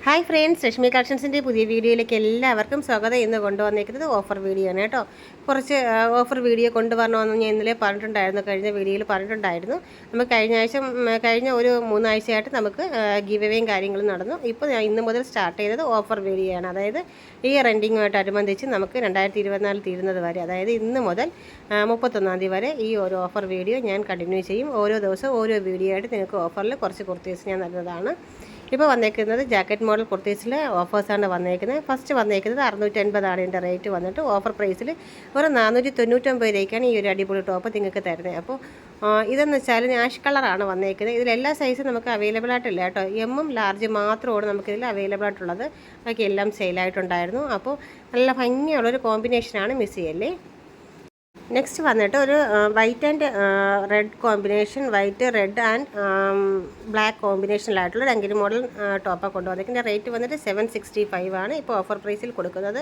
Hi friends, Rashmi കളക്ഷൻസിൻ്റെ പുതിയ വീഡിയോയിലേക്ക് എല്ലാവർക്കും സ്വാഗതം. ഇന്ന് കൊണ്ടുവന്നിരിക്കുന്നത് ഓഫർ വീഡിയോ ആണ് കേട്ടോ. കുറച്ച് ഓഫർ വീഡിയോ കൊണ്ടുവരണമെന്ന് ഞാൻ ഇന്നലെ പറഞ്ഞിട്ടുണ്ടായിരുന്നു, കഴിഞ്ഞ വീഡിയോയിൽ പറഞ്ഞിട്ടുണ്ടായിരുന്നു. നമുക്ക് കഴിഞ്ഞ ഒരു 3 ആഴ്ചയായിട്ട് നമുക്ക് ഗിവ് അവേയും കാര്യങ്ങളും നടന്നു. ഇപ്പോൾ ഞാൻ ഇന്ന് മുതൽ സ്റ്റാർട്ട് ചെയ്തത് ഓഫർ വീഡിയോ ആണ്. അതായത് ഈ റെൻറ്റിങ്ങുമായിട്ടനുബന്ധിച്ച് നമുക്ക് 2024 തീരുന്നത് വരെ, അതായത് ഇന്ന് മുതൽ 31 തീയതി വരെ ഈ ഒരു ഓഫർ വീഡിയോ ഞാൻ കണ്ടിന്യൂ ചെയ്യും. ഓരോ ദിവസവും ഓരോ വീഡിയോ ആയിട്ട് നിങ്ങൾക്ക് ഓഫറിൽ കുറച്ച് കുർത്തീസ് ഞാൻ നൽകുന്നതാണ്. ഇപ്പോൾ വന്നേക്കുന്നത് ജാക്കറ്റ് മോഡൽ കുർത്തീസിലെ ഓഫേഴ്സാണ് വന്നേക്കുന്നത്. ഫസ്റ്റ് വന്നേക്കുന്നത് 650 ഇതിൻ്റെ റേറ്റ് വന്നിട്ട്. ഓഫർ പ്രൈസിൽ ഒരു 499 രൂപയ്ക്കാണ് ഈ ഒരു അടിപൊളി ടോപ്പ് നിങ്ങൾക്ക് തരുന്നത്. അപ്പോൾ ഇതെന്ന് വെച്ചാൽ ആഷ് കളറാണ് വന്നേക്കുന്നത്. ഇതിലെല്ലാ സൈസും നമുക്ക് അവൈലബിൾ ആയിട്ടില്ല കേട്ടോ. എമ്മും ലാർജ് മാത്രമാണ് നമുക്കിതിൽ അവൈലബിൾ ആയിട്ടുള്ളത്. ബാക്കി എല്ലാം സെയിലായിട്ടുണ്ടായിരുന്നു. അപ്പോൾ നല്ല ഭംഗിയുള്ളൊരു കോമ്പിനേഷനാണ്, മിസ് ചെയ്യല്ലേ. നെക്സ്റ്റ് വന്നിട്ട് ഒരു white and red combination, white red and black കോമ്പിനേഷനിലായിട്ടുള്ള ഒരു അങ്കിരി മോഡൽ ടോപ്പാണ് കൊണ്ടുവന്നിരിക്കുന്നത്. റേറ്റ് വന്നിട്ട് 765 ആണ്. ഇപ്പോൾ ഓഫർ പ്രൈസിൽ കൊടുക്കുന്നത്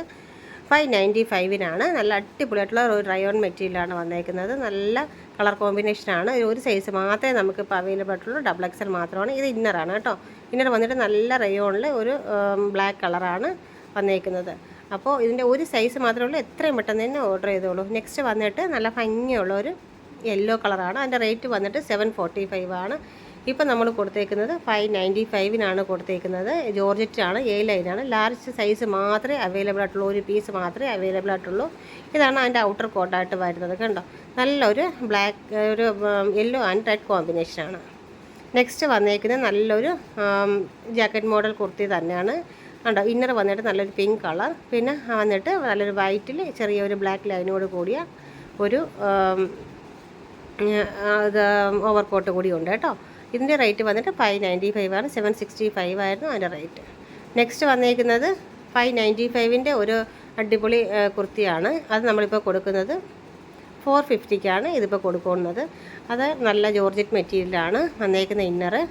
595-നാണ്. നല്ല അടിപൊളിയായിട്ടുള്ള ഒരു റയോൺ മെറ്റീരിയലാണ് വന്നേക്കുന്നത്. നല്ല കളർ കോമ്പിനേഷനാണ്. ഒരു സൈസ് മാത്രമേ നമുക്കിപ്പോൾ അവൈലബിൾ ആയിട്ടുള്ളൂ, XXL മാത്രമാണ്. ഇത് ഇന്നറാണ് കേട്ടോ. ഇന്നർ വന്നിട്ട് നല്ല റയോണിൽ ഒരു ബ്ലാക്ക് കളറാണ് വന്നേക്കുന്നത്. അപ്പോൾ ഇതിൻ്റെ ഒരു സൈസ് മാത്രമേ ഉള്ളൂ. എത്രയും പെട്ടെന്ന് തന്നെ ഓർഡർ ചെയ്തോളൂ. നെക്സ്റ്റ് വന്നിട്ട് നല്ല ഭംഗിയുള്ള ഒരു യെല്ലോ കളറാണ്. അതിൻ്റെ റേറ്റ് വന്നിട്ട് 745 ആണ്. ഇപ്പോൾ നമ്മൾ കൊടുത്തേക്കുന്നത് 595-നാണ് കൊടുത്തേക്കുന്നത്. ജോർജറ്റാണ്, A ലൈനാണ്. ലാർജ് സൈസ് മാത്രമേ അവൈലബിൾ ആയിട്ടുള്ളൂ, ഒരു പീസ് മാത്രമേ അവൈലബിൾ ആയിട്ടുള്ളൂ. ഇതാണ് അതിൻ്റെ ഔട്ടർ കോട്ടായിട്ട് വരുന്നത്. കണ്ടോ, നല്ലൊരു ബ്ലാക്ക്, ഒരു യെല്ലോ ആൻഡ് റെഡ് കോമ്പിനേഷനാണ്. നെക്സ്റ്റ് വന്നേക്കുന്നത് നല്ലൊരു ജാക്കറ്റ് മോഡൽ കുർത്തി തന്നെയാണ്. കണ്ടോ, ഇന്നർ വന്നിട്ട് നല്ലൊരു പിങ്ക് കളർ, പിന്നെ വന്നിട്ട് നല്ലൊരു വൈറ്റിൽ ചെറിയൊരു ബ്ലാക്ക് ലൈനോട് കൂടിയ ഒരു ഓവർകോട്ട് കൂടി ഉണ്ട് കേട്ടോ. ഇതിൻ്റെ റേറ്റ് വന്നിട്ട് 595 ആണ്. 765 ആയിരുന്നു അതിൻ്റെ റേറ്റ്. നെക്സ്റ്റ് വന്നേക്കുന്നത് 595-ൻ്റെ ഒരു അടിപൊളി കുർത്തിയാണ്. അത് നമ്മളിപ്പോൾ കൊടുക്കുന്നത് 450-ക്കാണ് ഇതിപ്പോൾ കൊടുക്കുന്നത്. അത് നല്ല ജോർജറ്റ് മെറ്റീരിയലാണ് വന്നേക്കുന്ന ഇന്നറ്.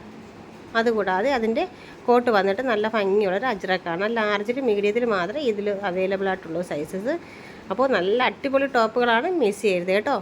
അതുകൂടാതെ അതിൻ്റെ കോട്ട് വന്നിട്ട് നല്ല ഭംഗിയുള്ളൊരു അജ്രക്കാണ്. ലാർജിൽ മീഡിയത്തിൽ മാത്രമേ ഇതിൽ അവൈലബിൾ ആയിട്ടുള്ളൂ സൈസസ്. അപ്പോൾ നല്ല അടിപൊളി ടോപ്പുകളാണ്, മിസ് ചെയ്യരുത് കേട്ടോ.